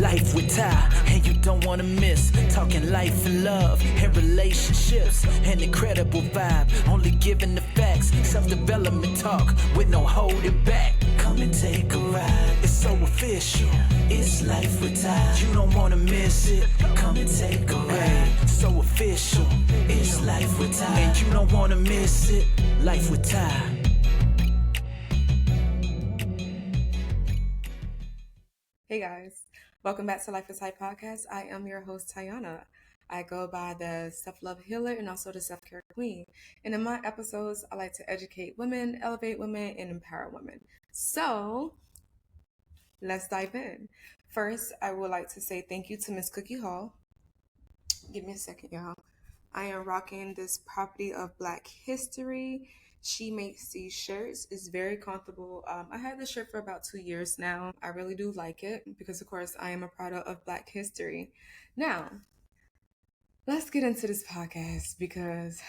life with Ty, and you don't wanna miss. Talking life and love and relationships, an incredible vibe. Only giving the facts, self-development talk with no holding back. Come and take a ride. It's so official. It's life with Ty. You don't wanna miss it. Come and take a ride. So official. It's life with Ty, and you don't wanna miss it. Life with Ty. Hey guys, welcome back to Life is Hype podcast. I am your host, Tayana. I go by the self-love healer and also the self-care queen. And in my episodes, I like to educate women, elevate women, and empower women. So let's dive in. First, I would like to say thank you to Miss Cookie Hall. Give me a second, y'all. I am rocking this property of Black history. She makes these shirts. It's very comfortable. I had this shirt for about 2 years now. I really do like it because, of course, I am a product of Black history. Now, let's get into this podcast because,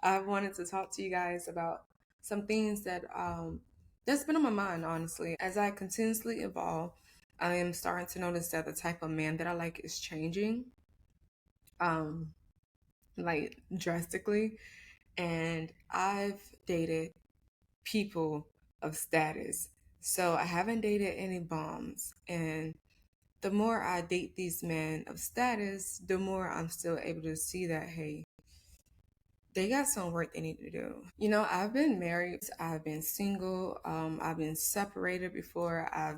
I wanted to talk to you guys about some things that's been on my mind, honestly. As I continuously evolve, I am starting to notice that the type of man that I like is changing. Um, like drastically. And I've dated people of status. So I haven't dated any bums. And the more I date these men of status, the more I'm still able to see that, hey, they got some work they need to do. You know, I've been married, I've been single, I've been separated before, I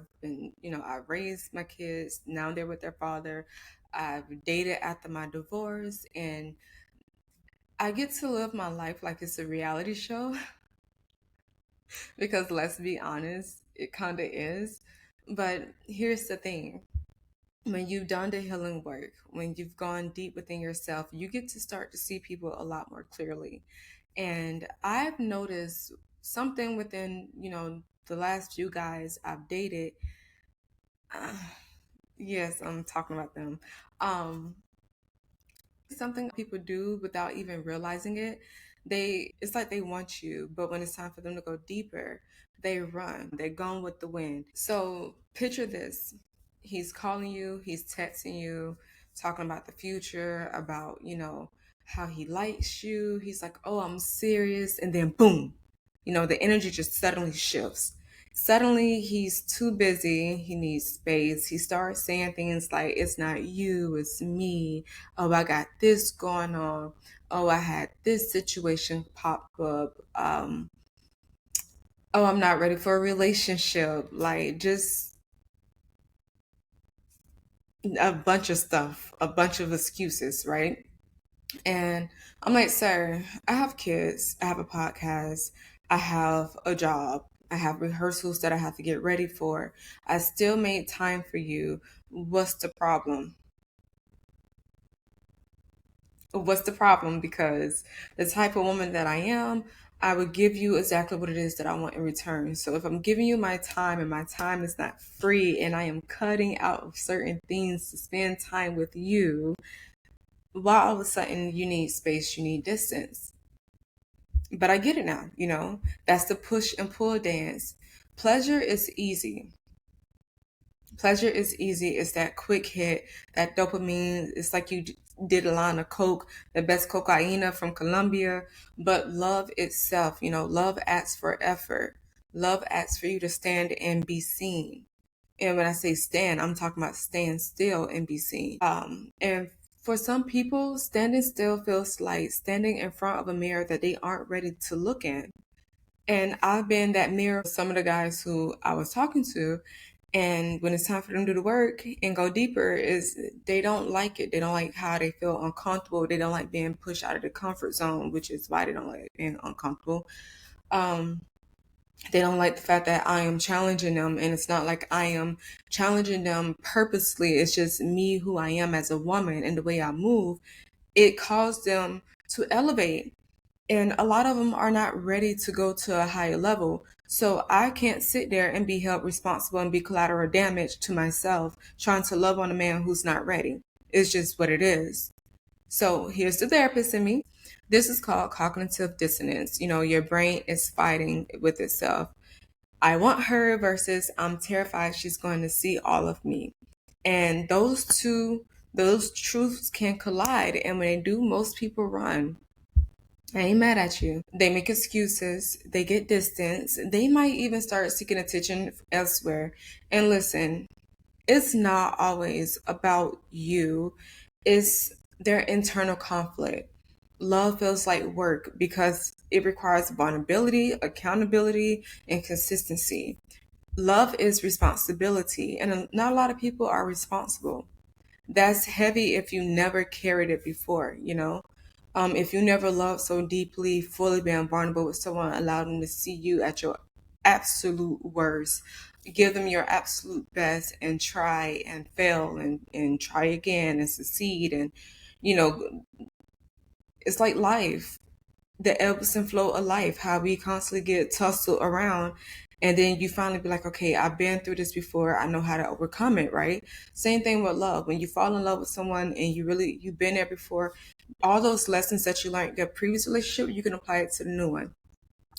raised my kids, now they're with their father. I've dated after my divorce, and I get to live my life like it's a reality show because let's be honest, it kind of is. But here's the thing, when you've done the healing work, when you've gone deep within yourself, you get to start to see people a lot more clearly. And I've noticed something within, the last few guys I've dated. Uh, yes, I'm talking about them. Um, Something people do without even realizing it. It's like they want you, but when it's time for them to go deeper, they run. They're gone with the wind. So picture this. He's calling you, he's texting you, talking about the future, about, how he likes you. He's like, "Oh, I'm serious." And then boom, the energy just suddenly shifts. Suddenly he's too busy, he needs space. He starts saying things like, "It's not you, it's me. Oh, I got this going on. Oh, I had this situation pop up. Oh, I'm not ready for a relationship." Like, just a bunch of stuff, a bunch of excuses, right? And I'm like, "Sir, I have kids, I have a podcast, I have a job, I have rehearsals that I have to get ready for. I still made time for you. What's the problem?" What's the problem? Because the type of woman that I am, I would give you exactly what it is that I want in return. So if I'm giving you my time and my time is not free and I am cutting out of certain things to spend time with you, why all of a sudden you need space, you need distance? But I get it now, that's the push and pull dance. Pleasure is easy. Pleasure is easy. It's that quick hit, that dopamine. It's like you did a line of coke, the best cocaina from Colombia. But love itself, love asks for effort. Love asks for you to stand and be seen. And when I say stand, I'm talking about stand still and be seen. And for some people, standing still feels like standing in front of a mirror that they aren't ready to look in. And I've been that mirror for some of the guys who I was talking to. And when it's time for them to do the work and go deeper, is they don't like it. They don't like how they feel uncomfortable. They don't like being pushed out of the comfort zone, which is why they don't like being uncomfortable. Um, they don't like the fact that I am challenging them, and it's not like I am challenging them purposely. It's just me, who I am as a woman, and the way I move. It caused them to elevate, and a lot of them are not ready to go to a higher level. So I can't sit there and be held responsible and be collateral damage to myself trying to love on a man who's not ready. It's just what it is. So here's the therapist in me. This is called cognitive dissonance. Your brain is fighting with itself. I want her versus I'm terrified she's going to see all of me. And those truths can collide. And when they do, most people run. I ain't mad at you. They make excuses, they get distance, they might even start seeking attention elsewhere. And listen, it's not always about you, it's their internal conflict. Love feels like work because it requires vulnerability, accountability, and consistency. Love is responsibility, and not a lot of people are responsible. That's heavy if you never carried it before, you know? If you never loved so deeply, fully being vulnerable with someone, allow them to see you at your absolute worst. Give them your absolute best and try and fail and try again and succeed. And, you know, it's like life, the ebbs and flow of life, how we constantly get tussled around. And then you finally be like, okay, I've been through this before. I know how to overcome it, right? Same thing with love. When you fall in love with someone and you've been there before, all those lessons that you learned in your previous relationship, you can apply it to the new one.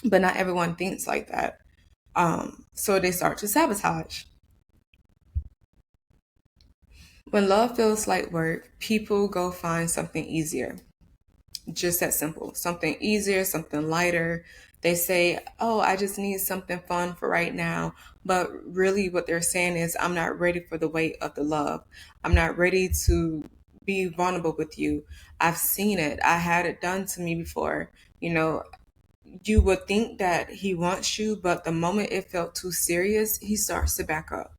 But not everyone thinks like that. So they start to sabotage. When love feels like work, people go find something easier. Just that simple. Something easier, something lighter. They say, oh, I just need something fun for right now. But really, what they're saying is, I'm not ready for the weight of the love. I'm not ready to be vulnerable with you. I've seen it. I had it done to me before. You know, you would think that he wants you, but the moment it felt too serious, he starts to back up.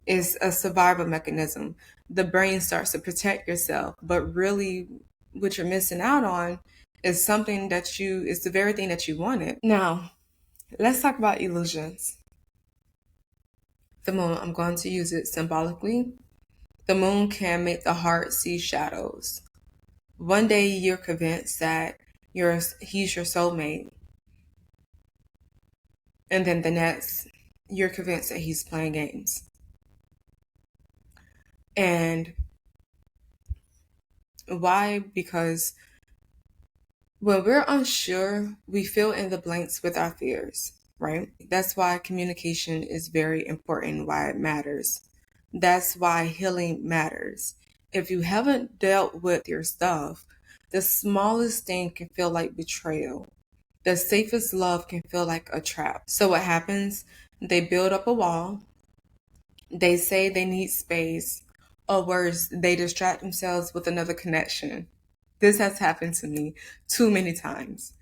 It's a survival mechanism. The brain starts to protect yourself, but really what you're missing out on is something that is the very thing that you wanted. Now, let's talk about illusions. The moon, I'm going to use it symbolically. The moon can make the heart see shadows. One day you're convinced that he's your soulmate, and then the next you're convinced that he's playing games. And why? Because when we're unsure, we fill in the blanks with our fears, right? That's why communication is very important, why it matters. That's why healing matters. If you haven't dealt with your stuff, the smallest thing can feel like betrayal. The safest love can feel like a trap. So what happens? They build up a wall. They say they need space, or worse, they distract themselves with another connection. This has happened to me too many times.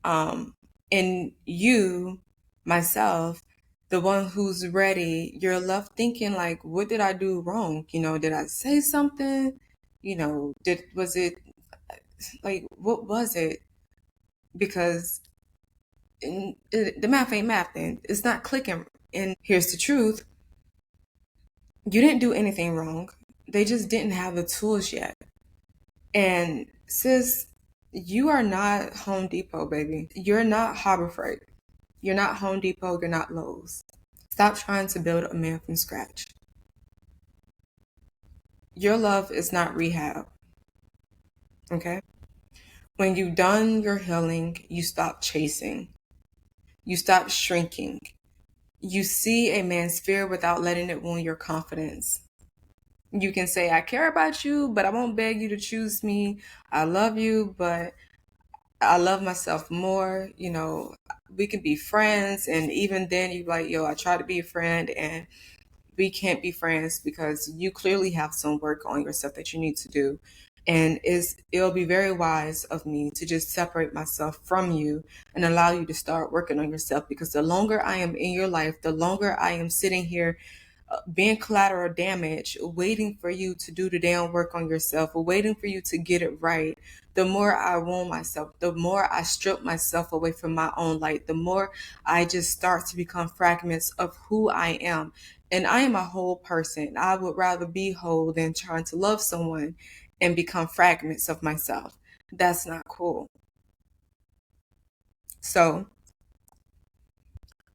And you, myself, the one who's ready, you're left thinking like, what did I do wrong? You know, did I say something? You know, was it like, what was it? Because the math ain't mathing. It's not clicking. And here's the truth. You didn't do anything wrong. They just didn't have the tools yet. And sis, you are not Home Depot, baby. You're not Harbor Freight. You're not Home Depot. You're not Lowe's. Stop trying to build a man from scratch. Your love is not rehab. Okay? When you've done your healing, you stop chasing. You stop shrinking. You see a man's fear without letting it wound your confidence. You can say, I care about you, but I won't beg you to choose me. I love you, but I love myself more. You know, we can be friends. And even then, you're like, yo, I try to be a friend and we can't be friends because you clearly have some work on yourself that you need to do. And it'll be very wise of me to just separate myself from you and allow you to start working on yourself, because the longer I am in your life, the longer I am sitting here being collateral damage, waiting for you to do the damn work on yourself, waiting for you to get it right, the more I wound myself, the more I strip myself away from my own light, the more I just start to become fragments of who I am. And I am a whole person. I would rather be whole than trying to love someone and become fragments of myself. That's not cool. So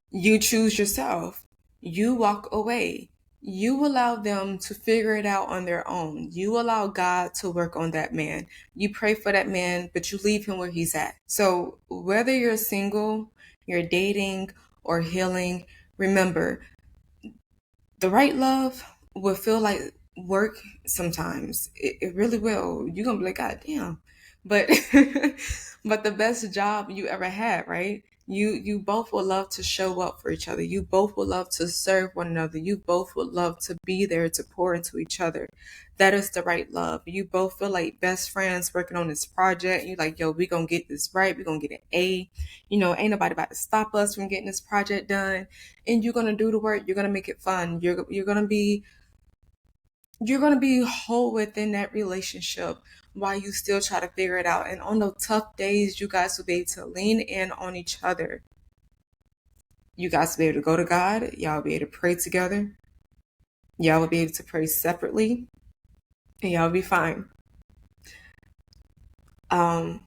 you choose yourself. You walk away. You allow them to figure it out on their own. You allow God to work on that man. You pray for that man, but you leave him where he's at. So whether you're single, you're dating, or healing, remember, the right love will feel like work sometimes. It really will. You're gonna be like, God damn. But but the best job you ever had, right? You both will love to show up for each other. You both will love to serve one another. You both would love to be there to pour into each other. That is the right love. You both feel like best friends working on this project. You're like, yo, we gonna get this right. We gonna get an A. Ain't nobody about to stop us from getting this project done. And you're gonna do the work. You're gonna make it fun. You're gonna be whole within that relationship while you still try to figure it out. And on the tough days, you guys will be able to lean in on each other. You guys will be able to go to God. Y'all will be able to pray together. Y'all will be able to pray separately, and y'all will be fine. Um,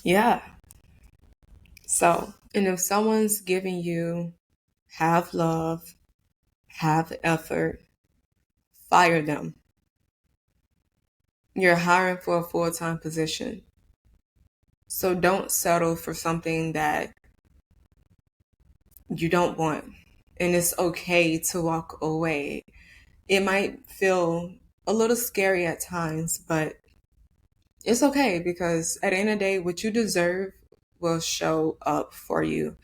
yeah. So, and if someone's giving you half love, half effort, fire them. You're hiring for a full-time position. So don't settle for something that you don't want. And it's okay to walk away. It might feel a little scary at times, but it's okay because at the end of the day, what you deserve will show up for you.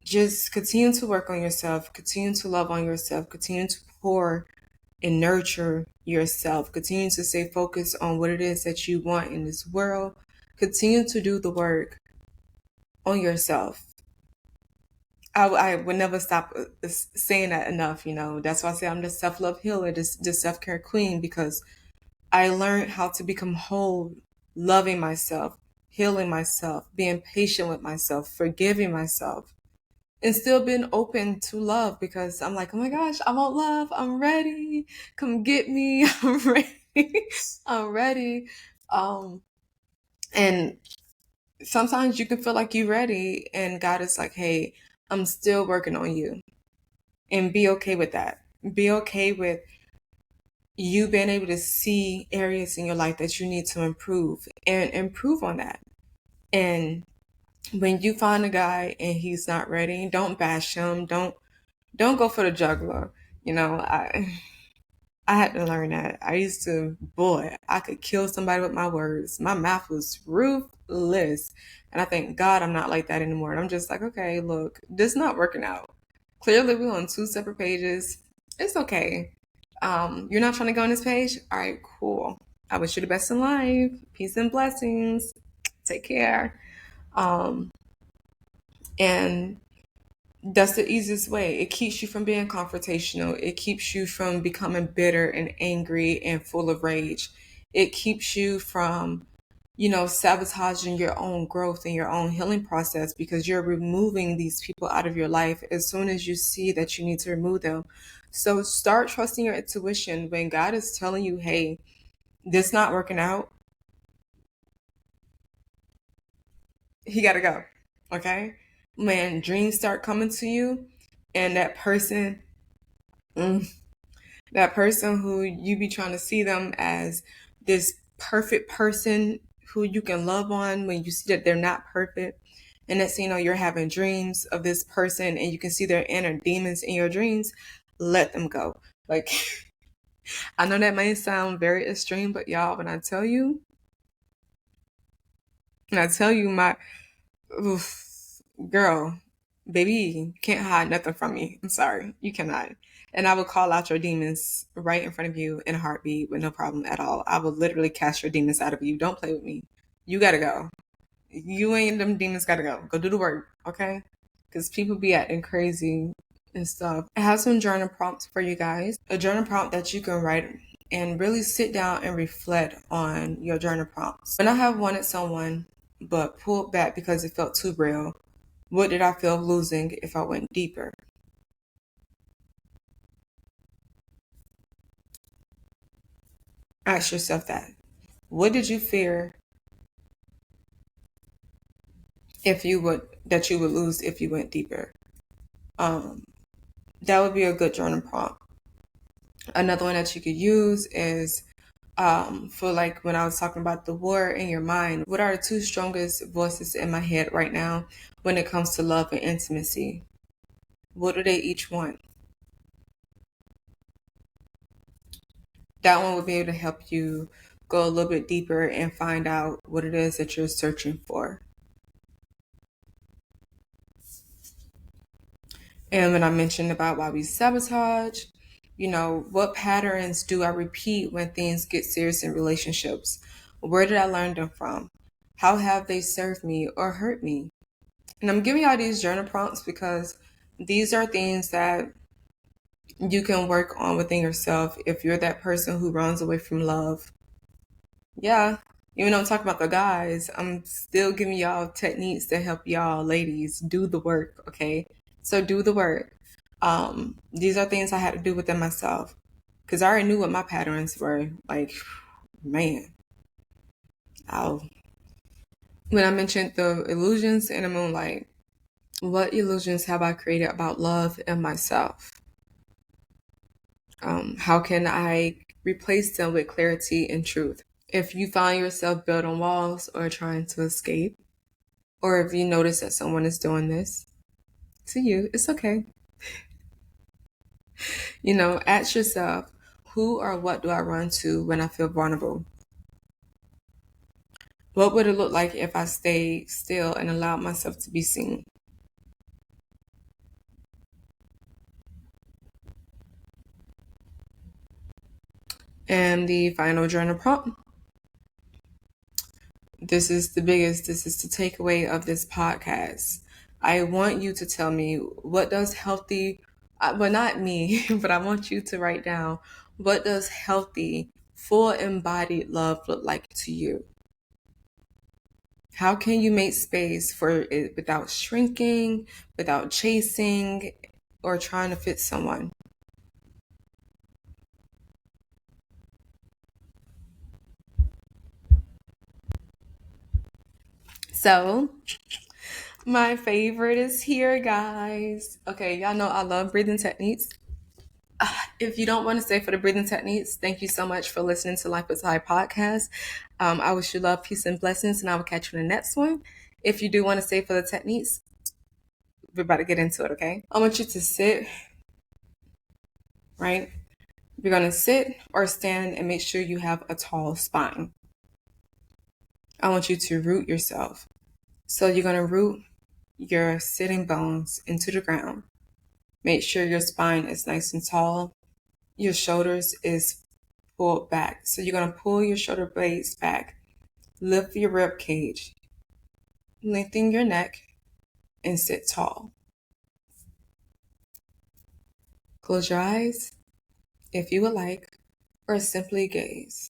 Just continue to work on yourself, continue to love on yourself, continue to pour and nurture yourself, continue to stay focused on what it is that you want in this world, continue to do the work on yourself. I would never stop saying that enough. That's why I say I'm the self-love healer, the self-care queen, because I learned how to become whole, loving myself, healing myself, being patient with myself, forgiving myself, and still being open to love because I'm like, oh my gosh, I want love. I'm ready. Come get me. I'm ready. I'm ready. And sometimes you can feel like you're ready, and God is like, hey, I'm still working on you. And be okay with that. Be okay with you being able to see areas in your life that you need to improve and improve on that. And when you find a guy and he's not ready, don't bash him. Don't go for the juggler. I had to learn that. I used to, boy, I could kill somebody with my words. My mouth was ruthless. And I thank God I'm not like that anymore. And I'm just like, okay, look, this not working out. Clearly, we're on two separate pages. It's okay. You're not trying to go on this page? All right, cool. I wish you the best in life. Peace and blessings. Take care. And that's the easiest way. It keeps you from being confrontational. It keeps you from becoming bitter and angry and full of rage. It keeps you from, sabotaging your own growth and your own healing process because you're removing these people out of your life as soon as you see that you need to remove them. So start trusting your intuition when God is telling you, hey, this not working out. He got to go. Okay? When dreams start coming to you and that person who you be trying to see them as this perfect person who you can love on when you see that they're not perfect. And next thing you know, you're having dreams of this person and you can see their inner demons in your dreams. Let them go. Like, I know that may sound very extreme, but y'all, when I tell you, my girl, baby, you can't hide nothing from me. I'm sorry. You cannot. And I will call out your demons right in front of you in a heartbeat with no problem at all. I will literally cast your demons out of you. Don't play with me. You gotta go. You ain't them demons gotta go. Go do the work, okay? Because people be acting crazy and stuff. I have some journal prompts for you guys. A journal prompt that you can write and really sit down and reflect on your journal prompts. When I have wanted someone but pulled back because it felt too real, what did I feel losing if I went deeper? Ask yourself that. What did you fear that you would lose if you went deeper? That would be a good journal prompt. Another one that you could use is For like when I was talking about the war in your mind, what are the two strongest voices in my head right now when it comes to love and intimacy? What do they each want? That one will be able to help you go a little bit deeper and find out what it is that you're searching for. And when I mentioned about why we sabotage, what patterns do I repeat when things get serious in relationships? Where did I learn them from? How have they served me or hurt me? And I'm giving y'all these journal prompts because these are things that you can work on within yourself if you're that person who runs away from love. Yeah, even though I'm talking about the guys, I'm still giving y'all techniques to help y'all ladies do the work, okay? So do the work. These are things I had to do within myself because I already knew what my patterns were. Like, man, I'll, when I mentioned the illusions in the moonlight, what illusions have I created about love and myself? How can I replace them with clarity and truth? If you find yourself building walls or trying to escape, or if you notice that someone is doing this to you, it's okay. Ask yourself, who or what do I run to when I feel vulnerable? What would it look like if I stayed still and allowed myself to be seen? And the final journal prompt. This is the takeaway of this podcast. I want you to tell me, what does healthy, well, not me, but I want you to write down, what does healthy, full embodied love look like to you? How can you make space for it without shrinking, without chasing, or trying to fit someone? So, my favorite is here, guys. Okay, y'all know I love breathing techniques. If you don't want to stay for the breathing techniques, thank you so much for listening to Life is High podcast. I wish you love, peace, and blessings, and I will catch you in the next one. If you do want to stay for the techniques, we're about to get into it, okay? I want you to sit, right? You're going to sit or stand and make sure you have a tall spine. I want you to root yourself. So you're going to root your sitting bones into the ground. Make sure your spine is nice and tall. Your shoulders is pulled back. So you're going to pull your shoulder blades back. Lift your rib cage. Lengthen your neck and sit tall. Close your eyes if you would like, or simply gaze.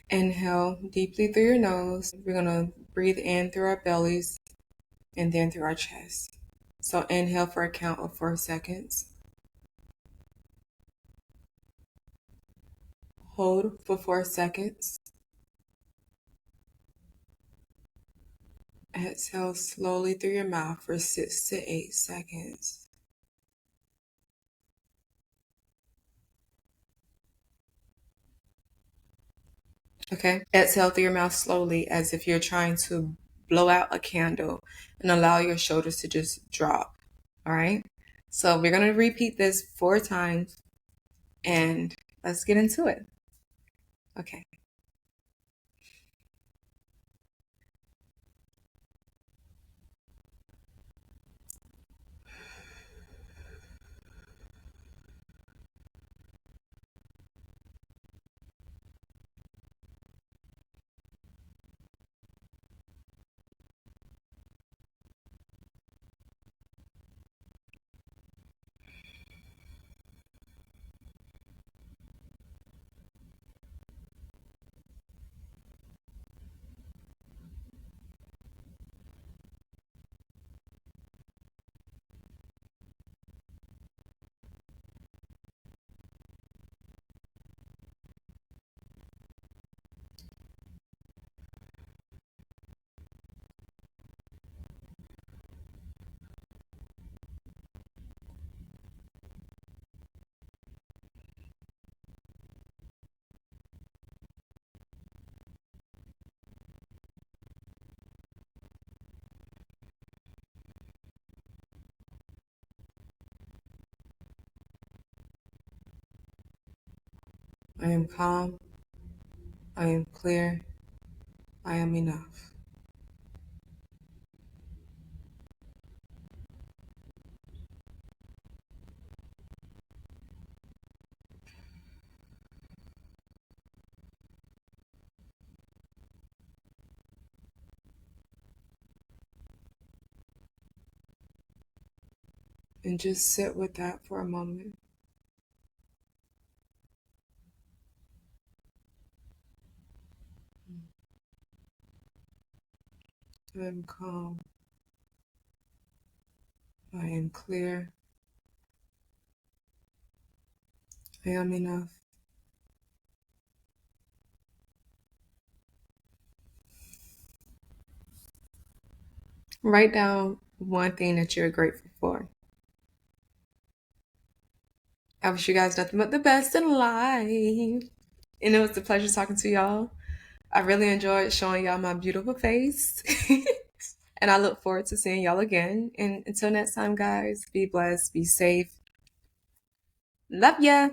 Inhale deeply through your nose. We're going to breathe in through our bellies and then through our chest. So inhale for a count of 4 seconds. Hold for 4 seconds. Exhale slowly through your mouth for 6 to 8 seconds. Okay. Exhale through your mouth slowly as if you're trying to blow out a candle and allow your shoulders to just drop. All right. So we're going to repeat this 4 times and let's get into it. Okay. I am calm. I am clear. I am enough. And just sit with that for a moment. I am calm. I am clear. I am enough. Write down one thing that you're grateful for. I wish you guys nothing but the best in life. And it was a pleasure talking to y'all. I really enjoyed showing y'all my beautiful face. And I look forward to seeing y'all again. And until next time, guys, be blessed, be safe. Love ya.